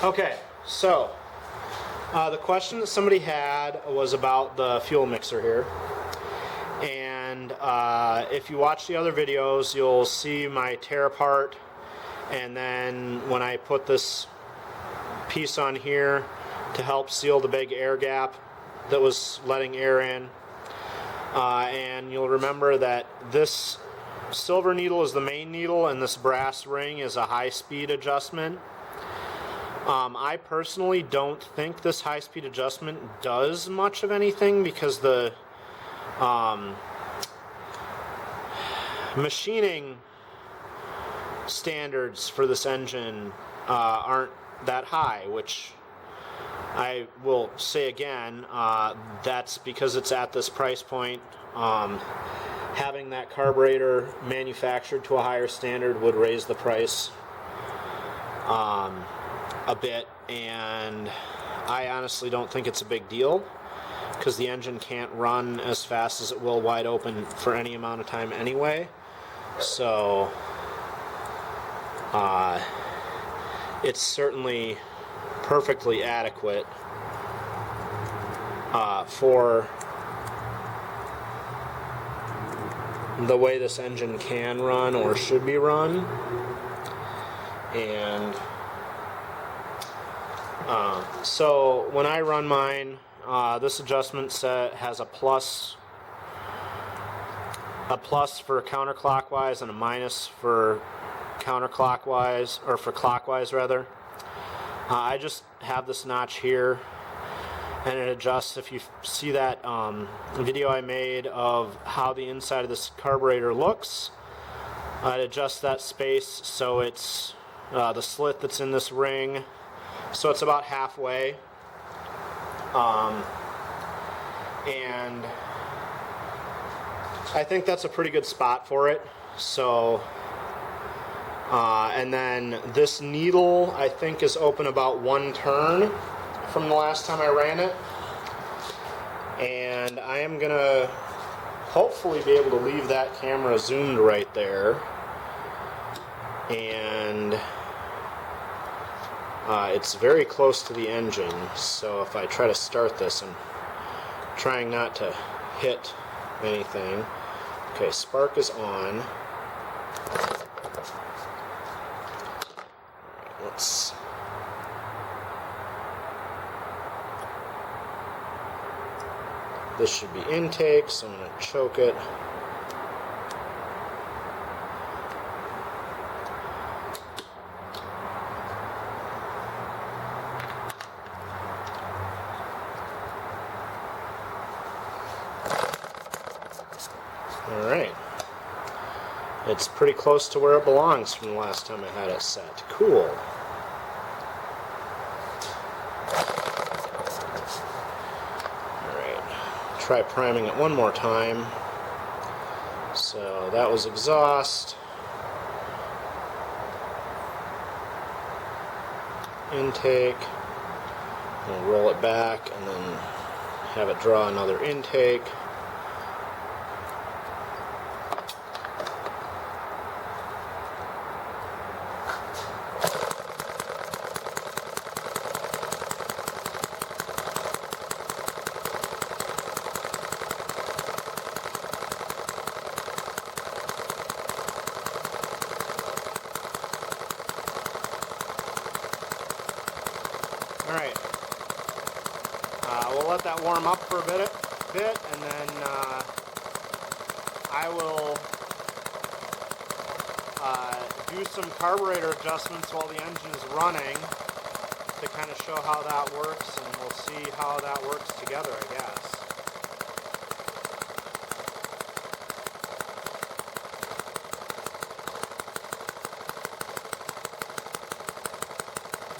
Okay, so the question that somebody had was about the fuel mixer here. And if you watch the other videos, you'll see my tear apart. And then when I put this piece on here to help seal the big air gap that was letting air in. And you'll remember that this silver needle is the main needle and this brass ring is a high-speed adjustment. I personally don't think this high-speed adjustment does much of anything because the machining standards for this engine aren't that high, which I will say again, that's because it's at this price point. Having that carburetor manufactured to a higher standard would raise the price a bit, and I honestly don't think it's a big deal because the engine can't run as fast as it will wide open for any amount of time anyway. So it's certainly perfectly adequate for the way this engine can run or should be run. And so when I run mine, this adjustment set has a plus for counterclockwise and a minus for counterclockwise, or for clockwise rather. I just have this notch here and it adjusts. If you see that video I made of how the inside of this carburetor looks, it adjusts that space so it's the slit that's in this ring, so it's about halfway, and I think that's a pretty good spot for it. So and then this needle I think is open about one turn from the last time I ran it, and I am gonna hopefully be able to leave that camera zoomed right there, and it's very close to the engine, so if I try to start this, I'm trying not to hit anything. Okay, spark is on. Let's this should be intake, so I'm going to choke it. Alright. It's pretty close to where it belongs from the last time I had it set. Cool. Try priming it one more time. So that was exhaust, intake, we'll roll it back and then have it draw another intake. Alright, we'll let that warm up for a bit and then I will do some carburetor adjustments while the engine is running to kind of show how that works, and we'll see how that works together, I guess.